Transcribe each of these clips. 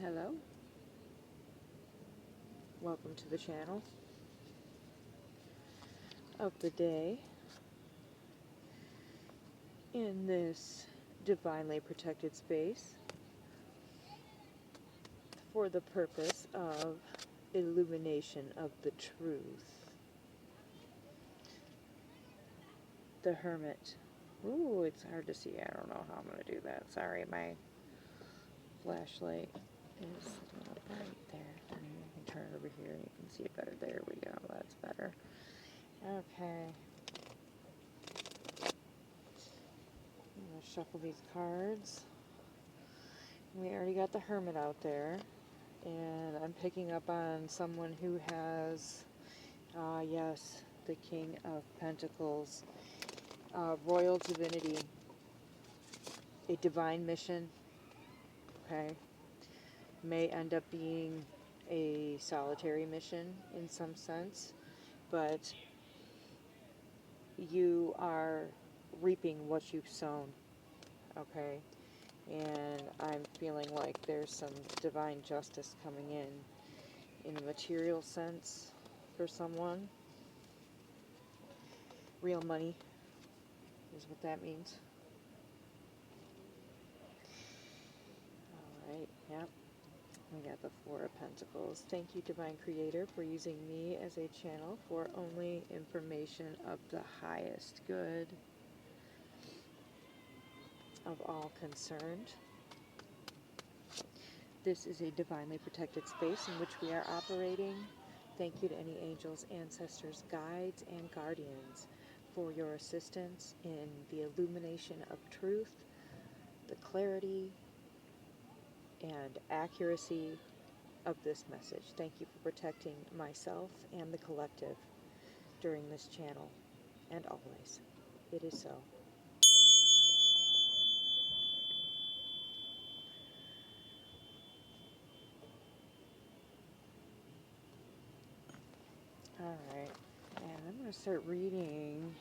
Hello, welcome to the channel of the day in this divinely protected space for the purpose of illumination of the truth. The Hermit. Ooh, it's hard to see. I don't know how I'm going to do that. Sorry, my flashlight is a little bright there. I mean, you can turn it over here and you can see it better. There we go. That's better. Okay. I'm going to shuffle these cards. We already got the Hermit out there. And I'm picking up on someone who has, yes, the King of Pentacles. Royal divinity. A divine mission. Okay. May end up being a solitary mission in some sense. But you are reaping what you've sown. Okay. And I'm feeling like there's some divine justice coming in a material sense for someone. Real money is what that means. Alright, yep. We got the Four of Pentacles. Thank you, Divine Creator, for using me as a channel for only information of the highest good of all concerned. This is a divinely protected space in which we are operating. Thank you to any angels, ancestors, guides, and guardians for your assistance in the illumination of truth, the clarity, and accuracy of this message. Thank you for protecting myself and the collective during this channel, and always. It is so. Alright, and I'm going to start reading.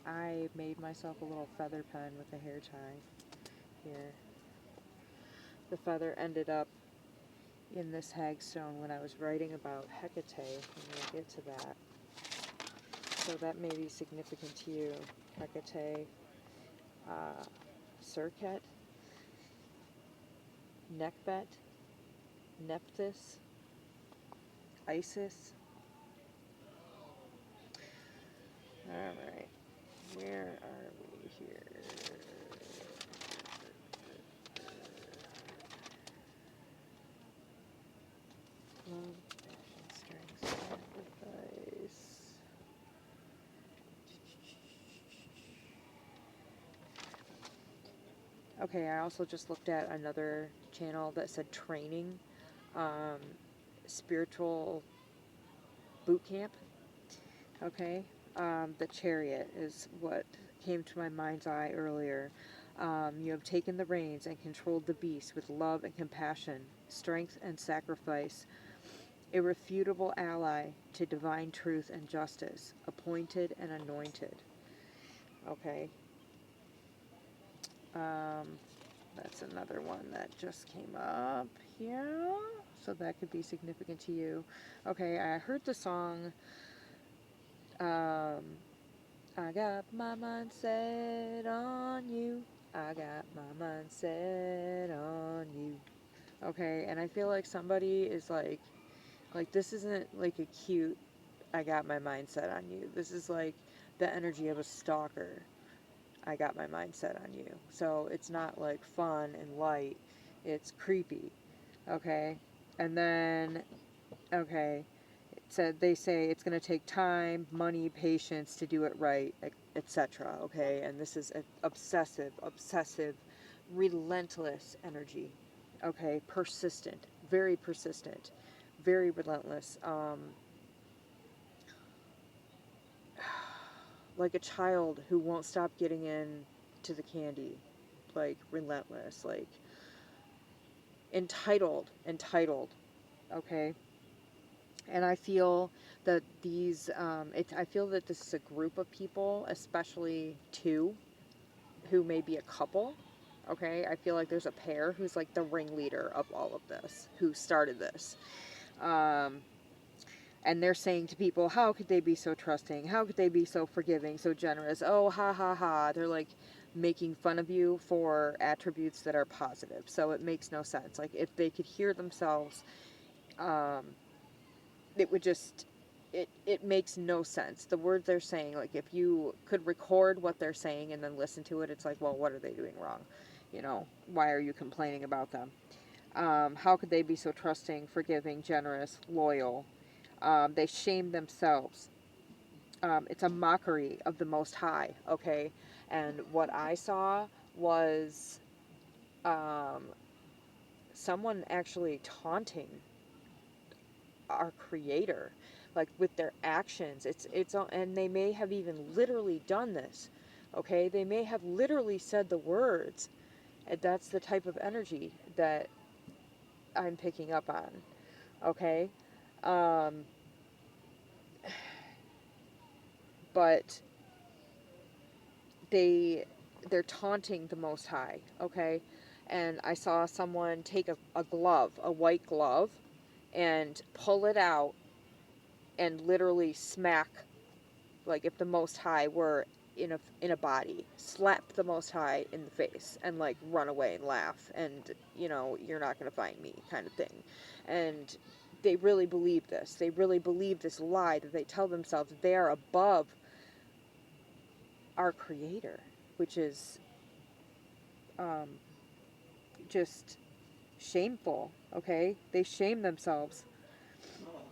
I made myself a little feather pen with a hair tie here. The feather ended up in this hagstone when I was writing about Hekate, and we'll get to that. So that may be significant to you. Hekate, Serket, Nekhbet, Nephthys, Isis. Alright, where are we here? Love, passion, strength, sacrifice. Okay, I also just looked at another channel that said training, spiritual boot camp. Okay, the Chariot is what came to my mind's eye earlier. You have taken the reins and controlled the beast with love and compassion, strength and sacrifice. Irrefutable ally to divine truth and justice, appointed and anointed. Okay. That's another one that just came up here. So that could be significant to you. Okay, I heard the song, I got my mind set on you. I got my mind set on you. Okay, and I feel like somebody is like this isn't like a cute, I got my mind set on you. This is like the energy of a stalker. I got my mind set on you. So it's not like fun and light. It's creepy. Okay? And then, okay, it said, they say it's going to take time, money, patience to do it right, etc. Okay? And this is an obsessive, relentless energy. Okay? Persistent. Very persistent. Very relentless. Like a child who won't stop getting in to the candy. Like, relentless. Like, entitled. Okay? And I feel that these, I feel that this is a group of people, especially two, who may be a couple, Okay, I feel like there's a pair who's like the ringleader of all of this, who started this. Um, and they're saying to people, how could they be so trusting? How could they be so forgiving, so generous? Oh, ha ha ha. They're like making fun of you for attributes that are positive. So it makes no sense. Like if they could hear themselves, um, it would just, it makes no sense. The words they're saying, like if you could record what they're saying and then listen to it, it's like, well, what are they doing wrong? You know, why are you complaining about them? How could they be so trusting, forgiving, generous, loyal? They shame themselves. It's a mockery of the Most High, okay? And what I saw was um, someone actually taunting our Creator, like with their actions. And they may have even literally done this, okay? They may have literally said the words, and that's the type of energy that I'm picking up on, okay? Um, but they're taunting the Most High, okay? And I saw someone take a glove, a white glove, and pull it out and literally smack, like if the Most High were in a body, slap the Most High in the face and like run away and laugh and, you know, you're not going to find me kind of thing. And they really believe this. They really believe this lie that they tell themselves that they are above our Creator, which is um, just shameful, okay? They shame themselves.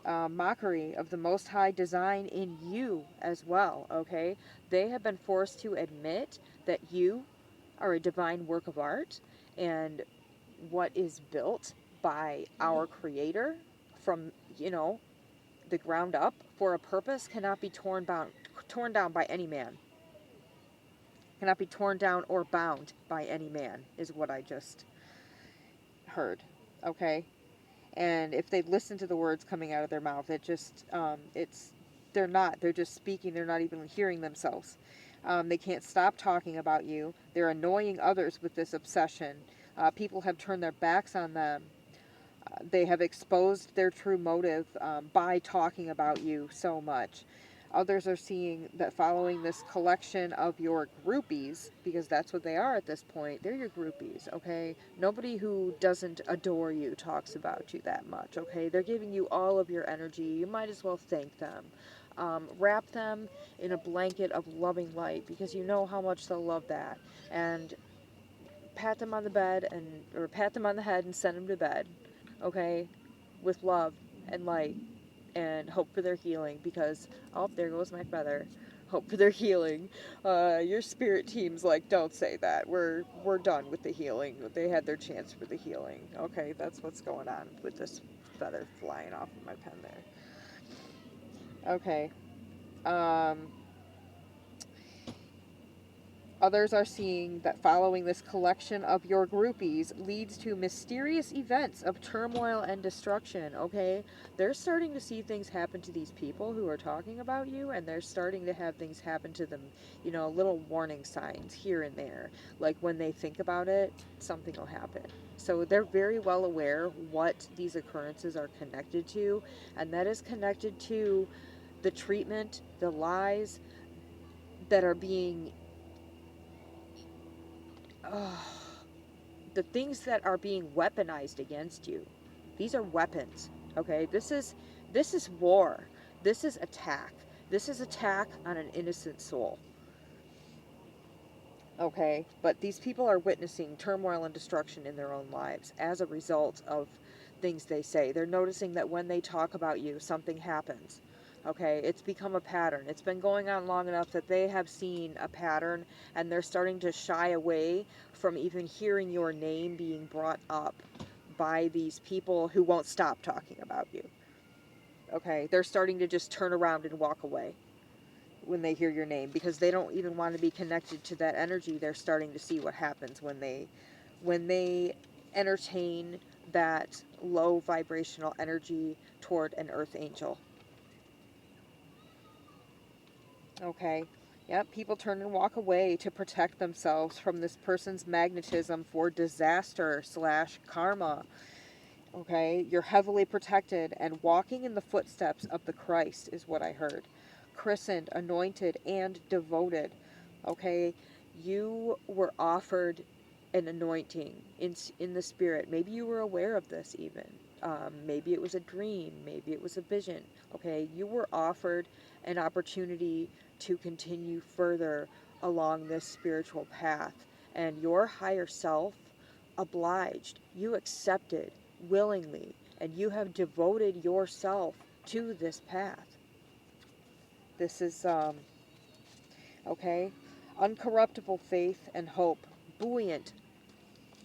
Mockery of the Most High design in you as well, okay? They have been forced to admit that you are a divine work of art, and what is built by our Creator from, you know, the ground up for a purpose cannot be torn down by any man. Cannot be torn down or bound by any man, is what I just heard, okay? And if they listen to the words coming out of their mouth, it just they're just speaking, they're not even hearing themselves. They can't stop talking about you. They're annoying others with this obsession. People have turned their backs on them. They have exposed their true motive by talking about you so much. Others are seeing that following this collection of your groupies, because that's what they are at this point, they're your groupies, okay? Nobody who doesn't adore you talks about you that much, okay? They're giving you all of your energy. You might as well thank them. Wrap them in a blanket of loving light, because you know how much they'll love that. And pat them on the bed or pat them on the head and send them to bed, okay, with love and light, and hope for their healing, because, oh, there goes my feather. Hope for their healing. Your spirit team's like, don't say that. We're done with the healing. They had their chance for the healing. Okay, that's what's going on with this feather flying off of my pen there. Okay. Um, Others are seeing that following this collection of your groupies leads to mysterious events of turmoil and destruction, okay? They're starting to see things happen to these people who are talking about you, and they're starting to have things happen to them, you know, little warning signs here and there. Like when they think about it, something will happen. So they're very well aware what these occurrences are connected to, and that is connected to the treatment, the lies that are being the things that are being weaponized against you. These are weapons, okay? This is war. This is attack. This is attack on an innocent soul. Okay? But these people are witnessing turmoil and destruction in their own lives as a result of things they say. They're noticing that when they talk about you, something happens. Okay, it's become a pattern. It's been going on long enough that they have seen a pattern, and they're starting to shy away from even hearing your name being brought up by these people who won't stop talking about you. Okay, they're starting to just turn around and walk away when they hear your name, because they don't even want to be connected to that energy. They're starting to see what happens when they entertain that low vibrational energy toward an earth angel. Okay, Yep, people turn and walk away to protect themselves from this person's magnetism for disaster slash karma. Okay, you're heavily protected and walking in the footsteps of the Christ is what I heard. Christened, anointed, and devoted. Okay, you were offered an anointing in the spirit. Maybe you were aware of this even. Maybe it was a dream. Maybe it was a vision. Okay, you were offered an opportunity to continue further along this spiritual path. And your higher self obliged. You accepted willingly, and you have devoted yourself to this path. This is, okay, uncorruptible faith and hope, buoyant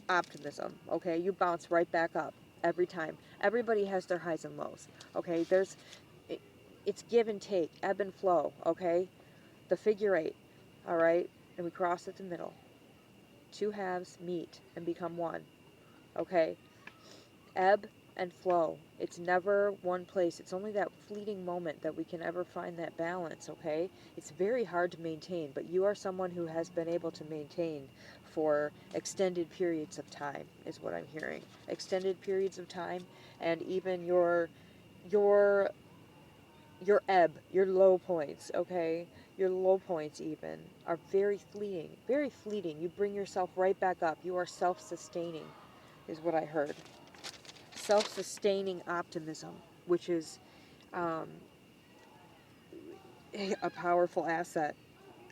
optimism, okay, you bounce right back up every time. Everybody has their highs and lows, okay, it's give and take, ebb and flow, okay, the figure eight, all right, and we cross at the middle. Two halves meet and become one, okay, ebb and flow. It's never one place. It's only that fleeting moment that we can ever find that balance, okay? It's very hard to maintain, but you are someone who has been able to maintain for extended periods of time, is what I'm hearing. Extended periods of time, and even your ebb, your low points, okay? Your low points even are very fleeting, very fleeting. You bring yourself right back up. You are self-sustaining, is what I heard. Self-sustaining optimism, which is um, a powerful asset.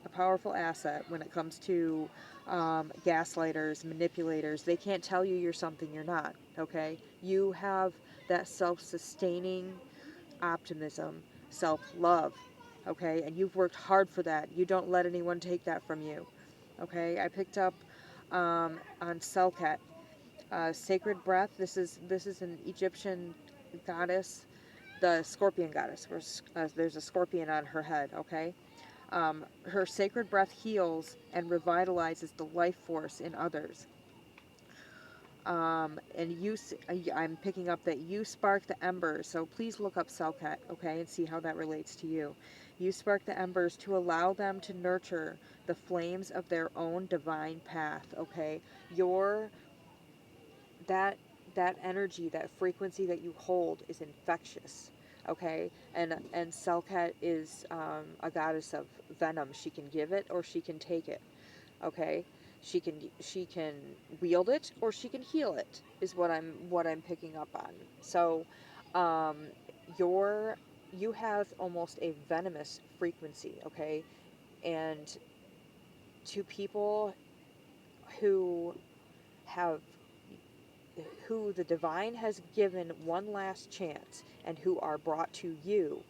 A powerful asset when it comes to gaslighters, manipulators. They can't tell you you're something you're not, okay? You have that self-sustaining optimism, self-love, okay? And you've worked hard for that. You don't let anyone take that from you, okay? I picked up on Serket. Sacred breath. This is an Egyptian goddess, the scorpion goddess. There's a scorpion on her head. Okay, her sacred breath heals and revitalizes the life force in others. And I'm picking up that you spark the embers. So please look up Serket, okay, and see how that relates to you. You spark the embers to allow them to nurture the flames of their own divine path. Okay, your that that energy, that frequency that you hold is infectious, okay? And Serket is a goddess of venom. She can give it or she can take it, okay? She can wield it or she can heal it, is what I'm picking up on. So um, your you have almost a venomous frequency, okay? And to people who have who the divine has given one last chance and who are brought to you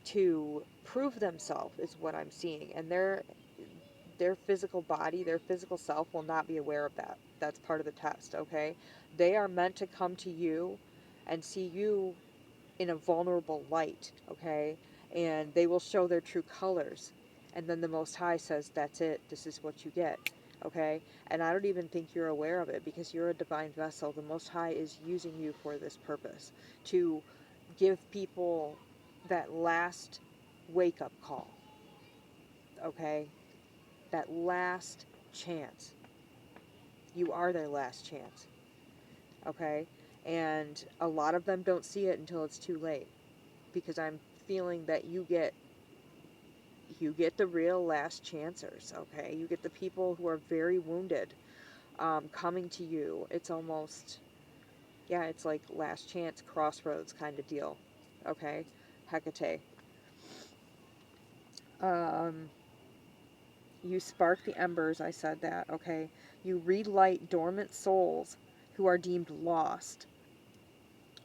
to prove themselves is what I'm seeing. And their physical body, their physical self will not be aware of that. That's part of the test, okay? They are meant to come to you and see you in a vulnerable light, okay? And they will show their true colors. And then the Most High says, that's it, this is what you get, okay? And I don't even think you're aware of it because you're a divine vessel. The Most High is using you for this purpose, to give people that last wake-up call, okay? That last chance. You are their last chance, okay? And a lot of them don't see it until it's too late, because I'm feeling that you get the real last chancers, okay? You get the people who are very wounded coming to you. It's almost, yeah, it's like last chance, crossroads kind of deal, okay? Hekate. Um, you spark the embers, I said that, okay? You relight dormant souls who are deemed lost,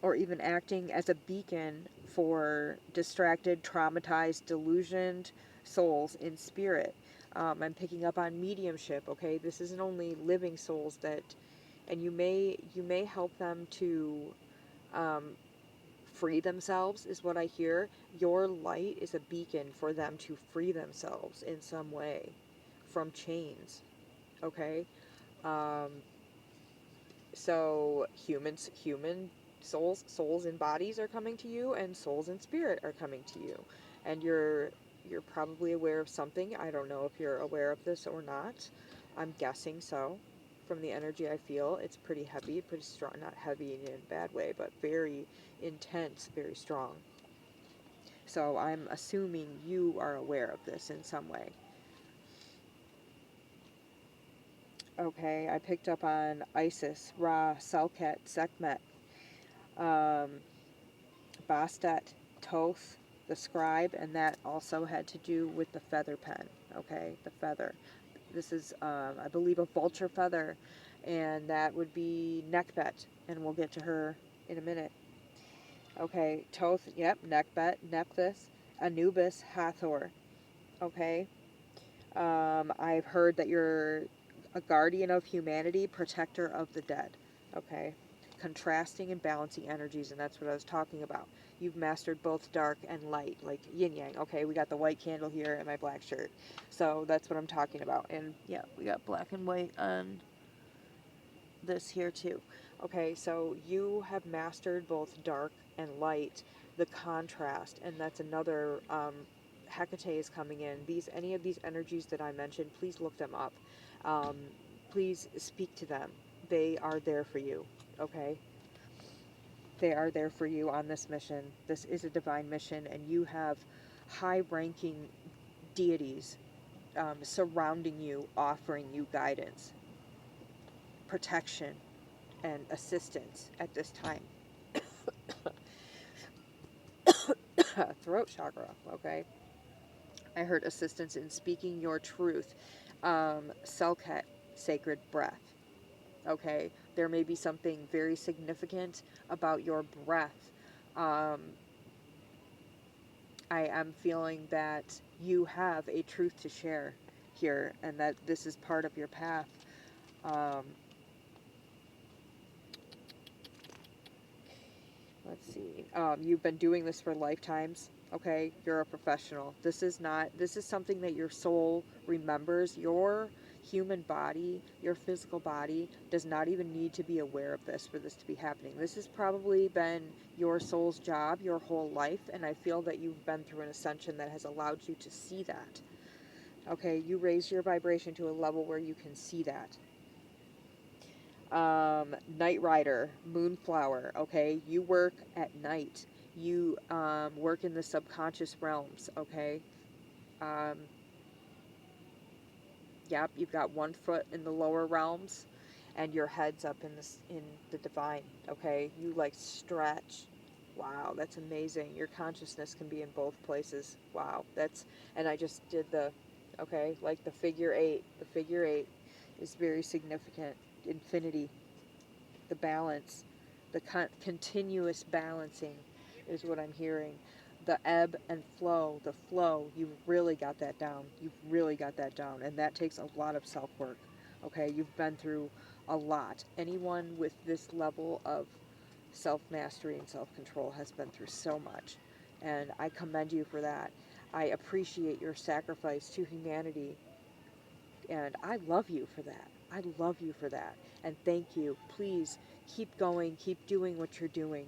or even acting as a beacon for distracted, traumatized, delusioned souls in spirit. I'm picking up on mediumship, okay? This isn't only living souls that, and you may help them to um, free themselves, is what I hear. Your light is a beacon for them to free themselves in some way from chains, okay? Um, So human souls in bodies are coming to you, and souls in spirit are coming to you, and you're probably aware of something. I don't know if you're aware of this or not. I'm guessing so. From the energy I feel, it's pretty heavy, pretty strong. Not heavy in a bad way, but very intense, very strong. So I'm assuming you are aware of this in some way. Okay, I picked up on Isis, Ra, Serket, Sekhmet, um, Bastet, Toth, the scribe, and that also had to do with the feather pen. Okay, the feather. This is, I believe, a vulture feather, and that would be Nekhbet, and we'll get to her in a minute. Okay, Toth, yep, Nekhbet, Nephthys, Anubis, Hathor. Okay, I've heard that you're a guardian of humanity, protector of the dead. Okay, contrasting and balancing energies, and that's what I was talking about. You've mastered both dark and light, like yin yang. Okay, we got the white candle here and my black shirt, so that's what I'm talking about. And yeah, we got black and white on this here too. Okay, so you have mastered both dark and light, the contrast, and that's another. Hekate is coming in. Any of these energies that I mentioned, please look them up. Um, please speak to them. They are there for you. Okay, they are there for you on this mission. This is a divine mission, and you have high-ranking deities surrounding you, offering you guidance, protection, and assistance at this time. Throat chakra, okay? I heard assistance in speaking your truth. Serket, sacred breath, okay? There may be something very significant about your breath. I am feeling that you have a truth to share here, and that this is part of your path. Um, let's see. You've been doing this for lifetimes. Okay, you're a professional. This is something that your soul remembers. Your human body, your physical body, does not even need to be aware of this for this to be happening. This has probably been your soul's job your whole life, and I feel that you've been through an ascension that has allowed you to see that. Okay, you raise your vibration to a level where you can see that. Night Rider, Moonflower, okay? You work at night. You work in the subconscious realms, okay? Um, yep, you've got one foot in the lower realms, and your head's up in the divine, okay? You like stretch. Wow, that's amazing. Your consciousness can be in both places. Wow, and I just did okay, like the figure eight. The figure eight is very significant. Infinity, the balance, the continuous balancing is what I'm hearing. The ebb and flow, the flow, you've really got that down. You've really got that down. And that takes a lot of self-work. Okay, you've been through a lot. Anyone with this level of self-mastery and self-control has been through so much. And I commend you for that. I appreciate your sacrifice to humanity, and I love you for that. I love you for that. And thank you. Please keep going. Keep doing what you're doing.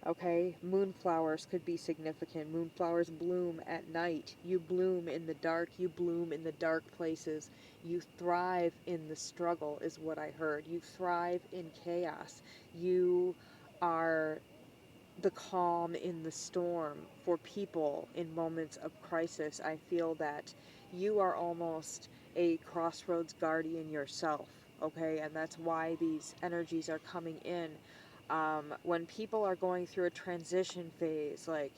Okay? Moonflowers could be significant. Moonflowers bloom at night. You bloom in the dark. You bloom in the dark places. You thrive in the struggle, is what I heard. You thrive in chaos. You are the calm in the storm for people in moments of crisis. I feel that you are almost a crossroads guardian yourself, okay? And that's why these energies are coming in. When people are going through a transition phase, like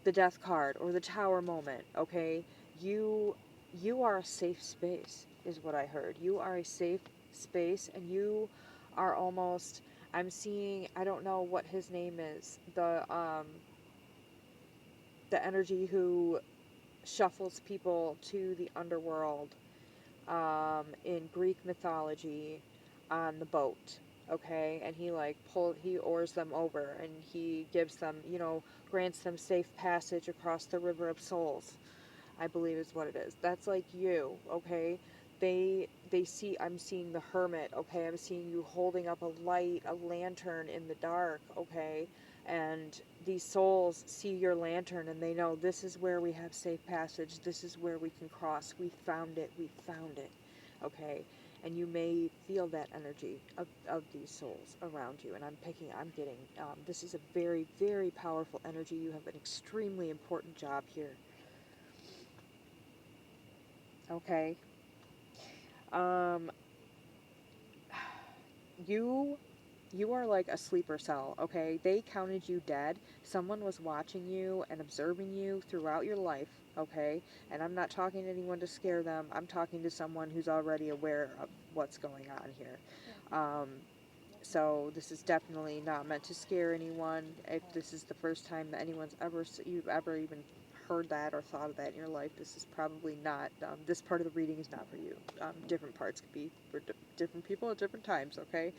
the death card or the tower moment, okay? You are a safe space, is what I heard. You are a safe space, and you are almost, I'm seeing, I don't know what his name is, the energy who shuffles people to the underworld in Greek mythology on the boat, okay? And he oars them over, and he gives them, grants them safe passage across the river of souls, I believe is what it is. That's like you, okay? I'm seeing the hermit, okay? I'm seeing you holding up a light, a lantern in the dark, okay? And these souls see your lantern and they know this is where we have safe passage. This is where we can cross. We found it. We found it, okay? And you may feel that energy of these souls around you. And I'm getting, this is a very, very powerful energy. You have an extremely important job here, okay? Um, you you are like a sleeper cell, okay? They counted you dead. Someone was watching you and observing you throughout your life, okay? And I'm not talking to anyone to scare them. I'm talking to someone who's already aware of what's going on here. Um, so this is definitely not meant to scare anyone. If this is the first time that you've ever even heard that or thought of that in your life, this is probably not, this part of the reading is not for you. Different parts could be for different people at different times, okay?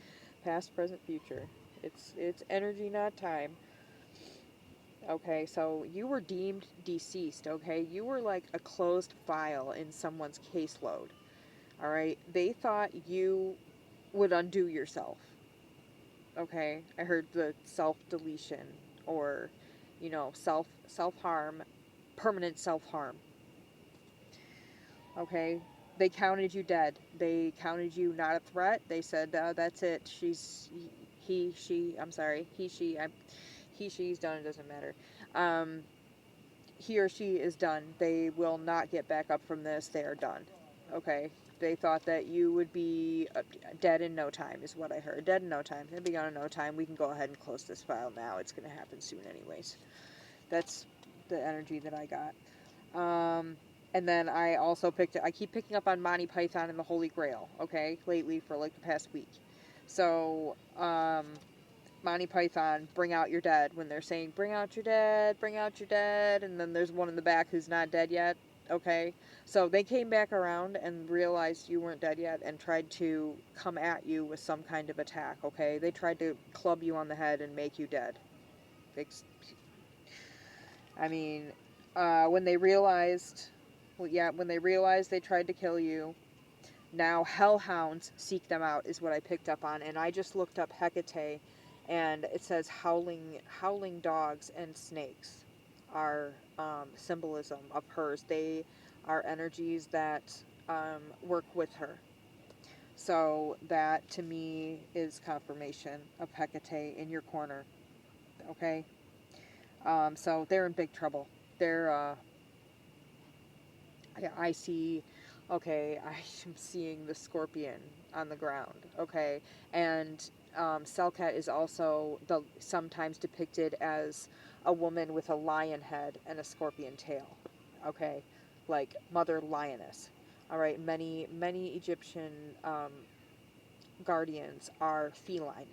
Past, present, future. It's energy, not time. Okay, so you were deemed deceased, okay? You were like a closed file in someone's caseload, all right? They thought you would undo yourself, okay? I heard the self-deletion or, self-harm, permanent self-harm, okay? They counted you dead. They counted you not a threat. They said, that's it. I'm sorry, she's done, it doesn't matter. Um, he or she is done. They will not get back up from this. They are done. Okay. They thought that you would be dead in no time, is what I heard. Dead in no time. It'll be gone in no time. We can go ahead and close this file now. It's going to happen soon, anyways. That's the energy that I got. And then I also I keep picking up on Monty Python and the Holy Grail, okay, lately for like the past week. So, Monty Python, bring out your dead, when they're saying, bring out your dead, bring out your dead, and then there's one in the back who's not dead yet, okay? So they came back around and realized you weren't dead yet and tried to come at you with some kind of attack, okay? They tried to club you on the head and make you dead. I mean, when they realized, when they realized they tried to kill you, now hellhounds seek them out, is what I picked up on. And I just looked up Hekate, and it says howling dogs and snakes are symbolism of hers. They are energies that work with her. So that to me is confirmation of Hekate in your corner. Okay? So they're in big trouble. They're, I see, okay, I am seeing the scorpion on the ground, okay, and Serket is also sometimes depicted as a woman with a lion head and a scorpion tail, okay, like Mother Lioness, all right. Many Egyptian guardians are feline,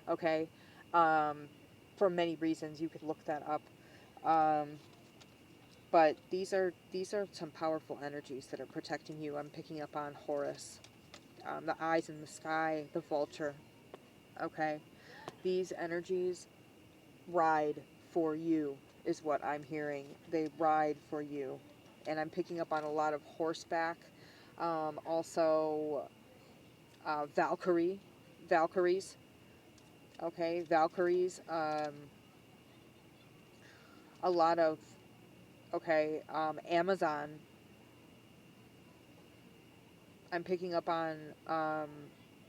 okay, um, for many reasons. You could look that up. Um, But these are some powerful energies that are protecting you. I'm picking up on Horus, the eyes in the sky, the vulture. Okay, these energies ride for you, is what I'm hearing. They ride for you, and I'm picking up on a lot of horseback. Also, Valkyries. Okay, Valkyries. A lot of Amazon. I'm picking up on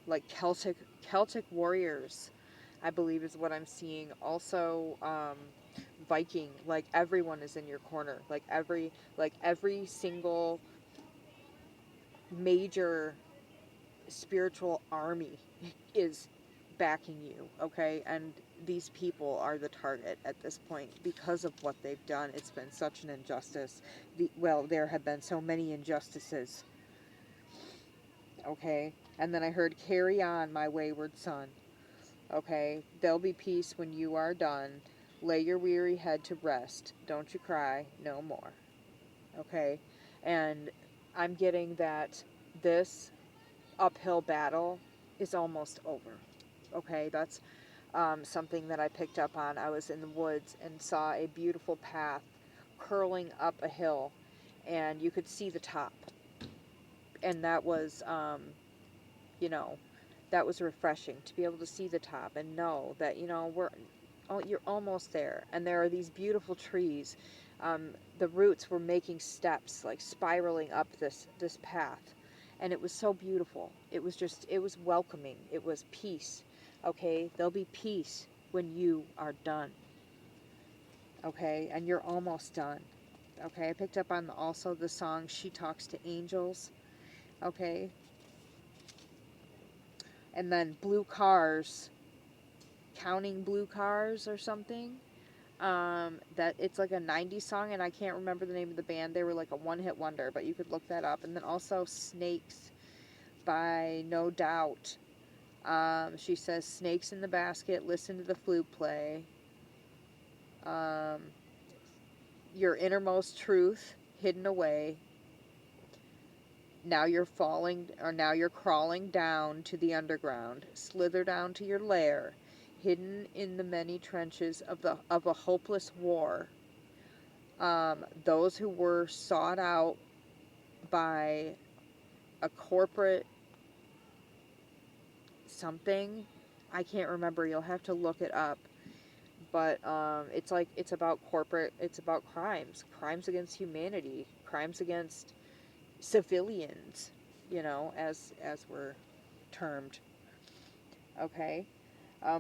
like Celtic warriors, I believe is what I'm seeing. Also, Viking. Like everyone is in your corner. Every single major spiritual army is backing you. Okay, and these people are the target at this point because of what they've done. It's been such an injustice. There have been so many injustices. Okay, and then I heard, carry on, my wayward son. Okay, there'll be peace when you are done. Lay your weary head to rest. Don't you cry no more. Okay, and I'm getting that this uphill battle is almost over. Okay, that's something that I picked up on. I was in the woods and saw a beautiful path curling up a hill, and you could see the top. and that was, you know, that was refreshing to be able to see the top and know that, you know, you're almost there. And there are these beautiful trees. The roots were making steps, like spiraling up this path, and it was so beautiful. It was welcoming. It was peace. Okay, there'll be peace when you are done. Okay, and you're almost done. Okay, I picked up on also the song "She Talks to Angels." Okay, and then blue cars, counting blue cars or something. That it's like a 90s song, and I can't remember the name of the band. They were like a one-hit wonder, but you could look that up. And then also Snakes by No Doubt. She says, snakes in the basket, listen to the flute play. Um, your innermost truth hidden away. Now you're falling, or now you're crawling down to the underground. Slither down to your lair, hidden in the many trenches of a hopeless war. Those who were sought out by a corporate something, I can't remember. You'll have to look it up. But it's like it's about corporate. It's about crimes against humanity, crimes against civilians. You know, as we're termed. Okay,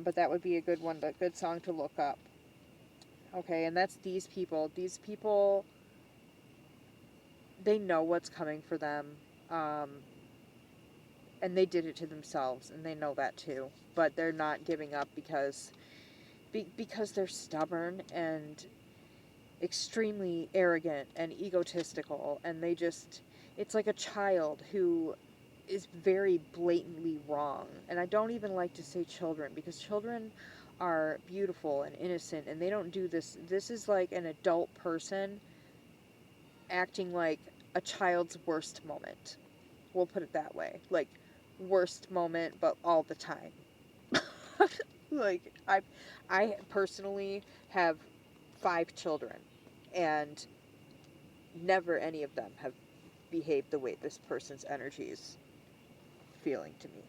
but that would be a good one, a good song to look up. Okay, and that's these people. These people, they know what's coming for them. Um, and they did it to themselves, and they know that too. But they're not giving up because they're stubborn and extremely arrogant and egotistical, and it's like a child who is very blatantly wrong. And I don't even like to say children, because children are beautiful and innocent, and they don't do this. This is like an adult person acting like a child's worst moment. We'll put it that way. Like, worst moment, but all the time. Like, I personally have 5 children, and never any of them have behaved the way this person's energy is feeling to me.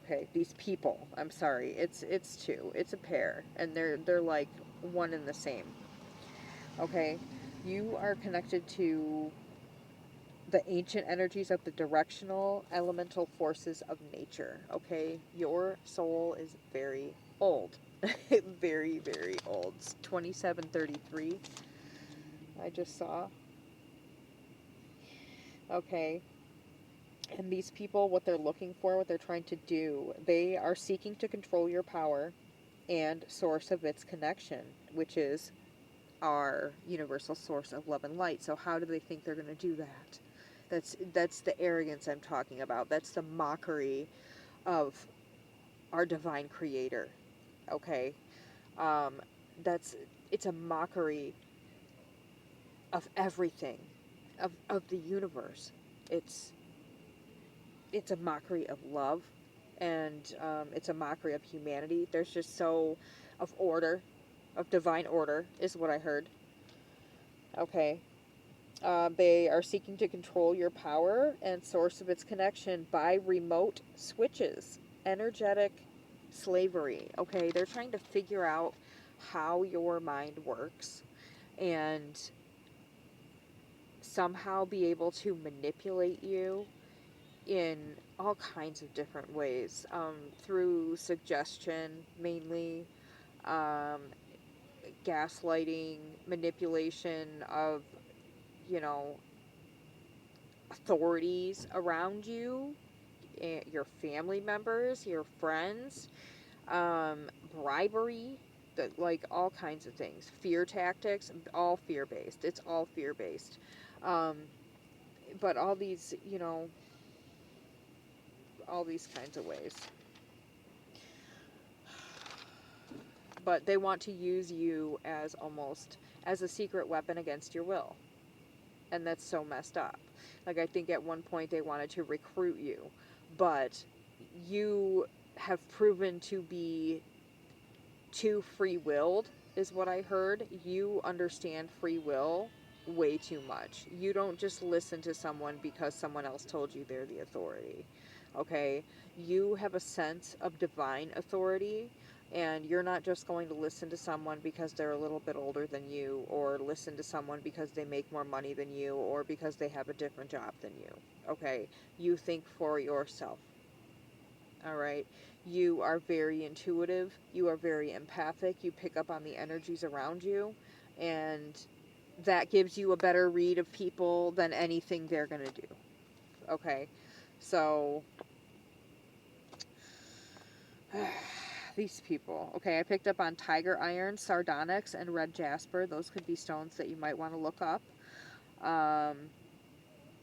Okay, these people, I'm sorry, it's 2. It's a pair, and they're like one and the same. Okay, you are connected to the ancient energies of the directional elemental forces of nature. Okay, your soul is very old. Very, very old. It's 2733. I just saw. Okay, and these people, what they're looking for, what they're trying to do, they are seeking to control your power and source of its connection, which is our universal source of love and light. So how do they think they're going to do that? That's the arrogance I'm talking about. That's the mockery of our divine creator. Okay, um, that's it's a mockery of everything, of the universe. It's it's a mockery of love, and it's a mockery of humanity. There's just so of order, of divine order, is what I heard. Okay. They are seeking to control your power and source of its connection by remote switches. Energetic slavery. Okay, they're trying to figure out how your mind works and somehow be able to manipulate you in all kinds of different ways, through suggestion mainly, um, gaslighting, manipulation of, you know, authorities around you, your family members, your friends, bribery, like all kinds of things, fear tactics, all fear based. It's all fear based. Um, but all these, you know, all these kinds of ways. But they want to use you as almost as a secret weapon against your will. And that's so messed up. Like, I think at one point they wanted to recruit you, but you have proven to be too free-willed, is what I heard. You understand free will, way too much. You don't just listen to someone because someone else told you they're the authority. Okay? You have a sense of divine authority, and you're not just going to listen to someone because they're a little bit older than you, or listen to someone because they make more money than you, or because they have a different job than you. Okay? You think for yourself. All right? You are very intuitive. You are very empathic. You pick up on the energies around you, and that gives you a better read of people than anything they're going to do. Okay? So, these people. Okay, I picked up on tiger iron, sardonyx, and red jasper. Those could be stones that you might want to look up. Um,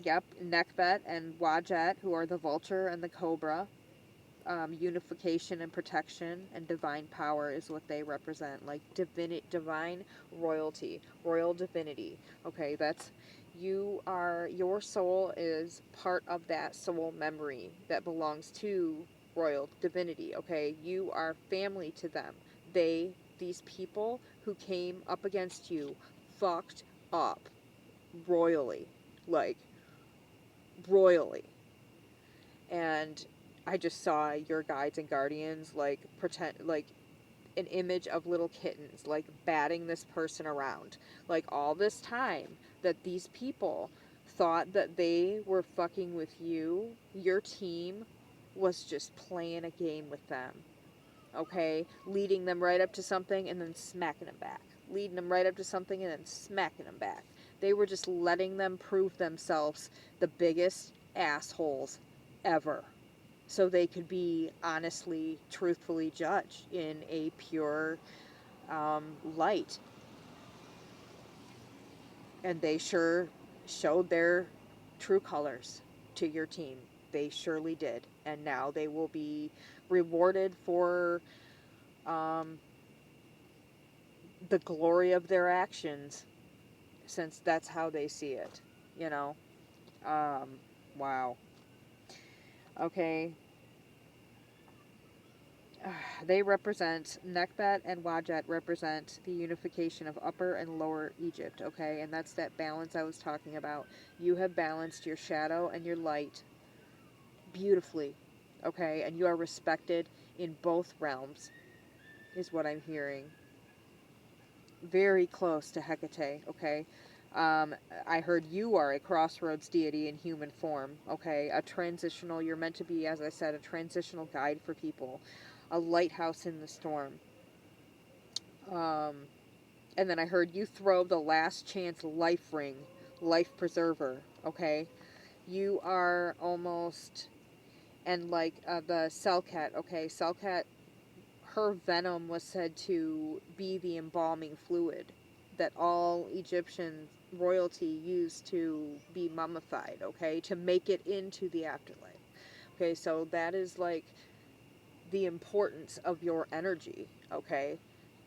yep, Nekhbet and Wadjet, who are the vulture and the cobra. Unification and protection and divine power is what they represent, like divine royalty, royal divinity. Okay, that's your soul is part of that soul memory that belongs to royal divinity. Okay, you are family to them. These people who came up against you fucked up royally, like royally. And I just saw your guides and guardians like pretend like an image of little kittens like batting this person around. Like all this time that these people thought that they were fucking with you, your team was just playing a game with them. Okay? Leading them right up to something and then smacking them back. Leading them right up to something and then smacking them back. They were just letting them prove themselves the biggest assholes ever, so they could be honestly, truthfully judged in a pure light. And they sure showed their true colors to your team. They surely did. And now they will be rewarded for um, the glory of their actions, since that's how they see it. You know? Wow. Okay. They represent, Nekhbet and Wadjet represent the unification of Upper and Lower Egypt, okay? And that's that balance I was talking about. You have balanced your shadow and your light beautifully, okay? And you are respected in both realms, is what I'm hearing. Very close to Hekate, okay? I heard you are a crossroads deity in human form, okay? You're meant to be, as I said, a transitional guide for people, a lighthouse in the storm. Um, and then I heard you throw the last chance life ring, life preserver, okay? You are almost, and like the Serket, okay? Serket, her venom was said to be the embalming fluid that all Egyptian royalty used to be mummified, okay? To make it into the afterlife. Okay, so that is like the importance of your energy, okay?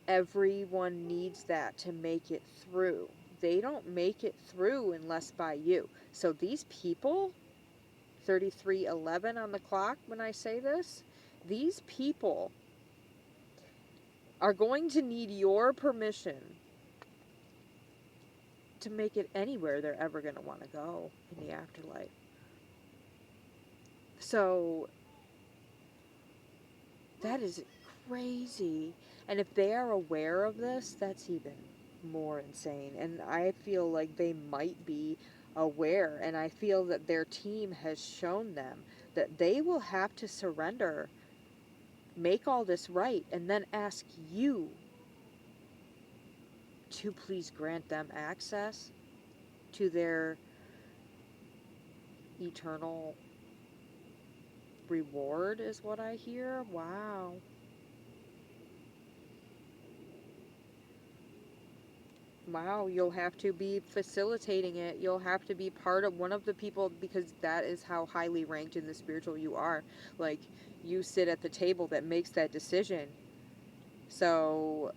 Everyone needs that to make it through. They don't make it through unless by you. So these people, 3311 on the clock when I say this, these people are going to need your permission to make it anywhere they're ever going to want to go in the afterlife. So that is crazy. And if they are aware of this, that's even more insane. And I feel like they might be aware, and I feel that their team has shown them that they will have to surrender, make all this right, and then ask you to please grant them access to their eternal reward, is what I hear. Wow. Wow, you'll have to be facilitating it. You'll have to be part of one of the people, because that is how highly ranked in the spiritual you are. Like, you sit at the table that makes that decision. So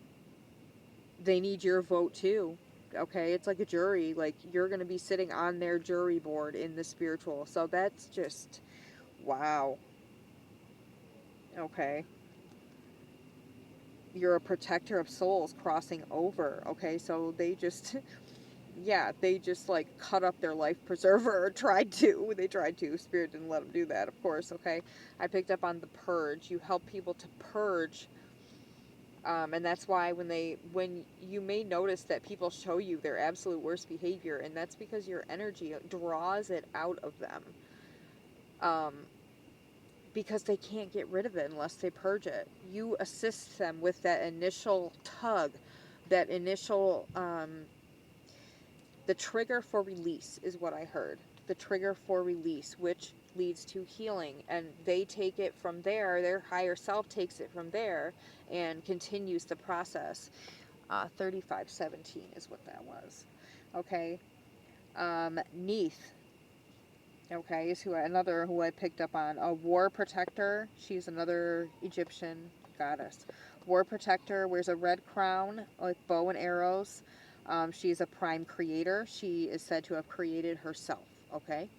they need your vote too. Okay, it's like a jury. Like, you're going to be sitting on their jury board in the spiritual. So that's just wow. Okay. You're a protector of souls crossing over. Okay, so they just yeah, they just like cut up their life preserver, or tried to. They tried to. Spirit didn't let them do that, of course, okay? I picked up on the purge. You help people to purge. And that's why when you may notice that people show you their absolute worst behavior, and that's because your energy draws it out of them. Um, because they can't get rid of it unless they purge it. You assist them with that initial tug, that initial, the trigger for release is what I heard. The trigger for release, which leads to healing. And they take it from there, their higher self takes it from there and continues the process. 3517 is what that was. Okay. Neith, okay, is another who I picked up on. A war protector. She's another Egyptian goddess. War protector, wears a red crown with bow and arrows. She is a prime creator. She is said to have created herself. Okay.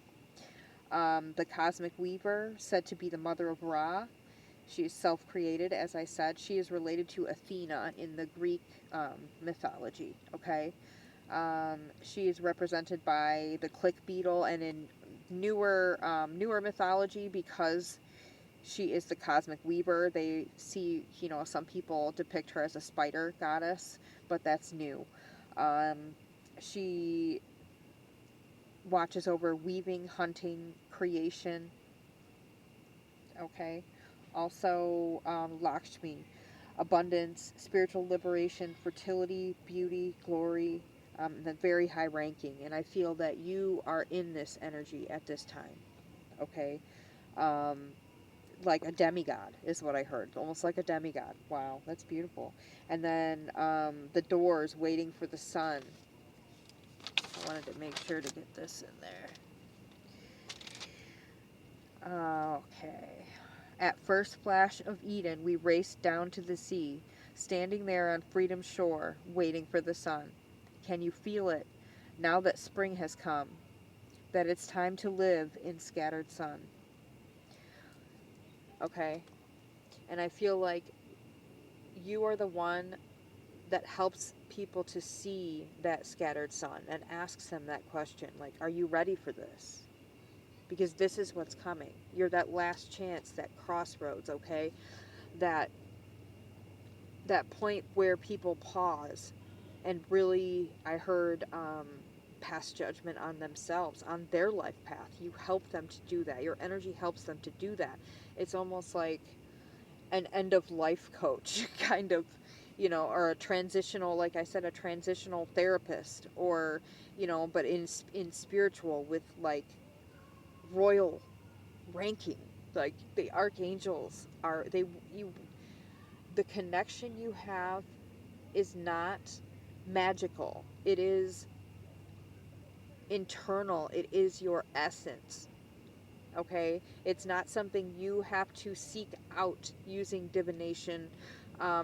The cosmic weaver, said to be the mother of Ra. She is self-created, as I said. She is related to Athena in the Greek mythology. Okay. She is represented by the click beetle, and in newer mythology, because she is the cosmic weaver, they see, some people depict her as a spider goddess, but that's new. She watches over weaving, hunting, creation. Okay. Also, Lakshmi, abundance, spiritual liberation, fertility, beauty, glory, and then very high ranking. And I feel that you are in this energy at this time. Okay. Um, like a demigod is what I heard. Almost like a demigod. Wow, that's beautiful. And then the doors, waiting for the sun. I wanted to make sure to get this in there. Okay. At first flash of Eden, we raced down to the sea, standing there on freedom's shore, waiting for the sun. Can you feel it, now that spring has come, that it's time to live in scattered sun? Okay? And I feel like you are the one that helps people to see that scattered sun and asks them that question, like, are you ready for this? Because this is what's coming. You're that last chance, that crossroads, okay? That point where people pause and really, I heard, pass judgment on themselves, on their life path. You help them to do that. Your energy helps them to do that. It's almost like an end of life coach, kind of, or a transitional, like I said, a transitional therapist, or, but in spiritual, with like royal ranking. Like the archangels are, the connection you have is not magical. It is internal. It is your essence. Okay? It's not something you have to seek out using divination.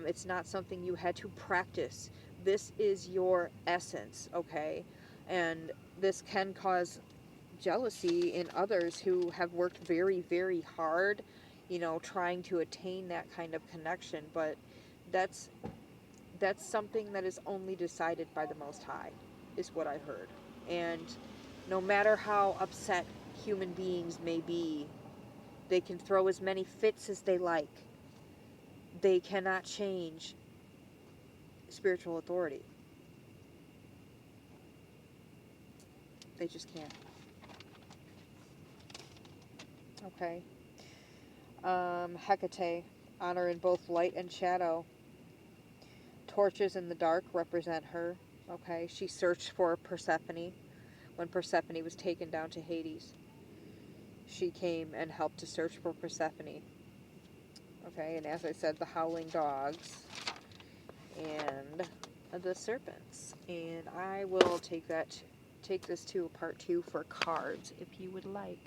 It's not something you had to practice. This is your essence, okay? And this can cause jealousy in others who have worked very, very hard, trying to attain that kind of connection. But that's something that is only decided by the Most High, is what I heard. And no matter how upset human beings may be, they can throw as many fits as they like. They cannot change spiritual authority. They just can't. Okay. Hekate, honor in both light and shadow. Torches in the dark represent her. Okay. She searched for Persephone when Persephone was taken down to Hades. She came and helped to search for Persephone. Okay, and as I said, the howling dogs and the serpents. And I will take this to part 2 for cards if you would like.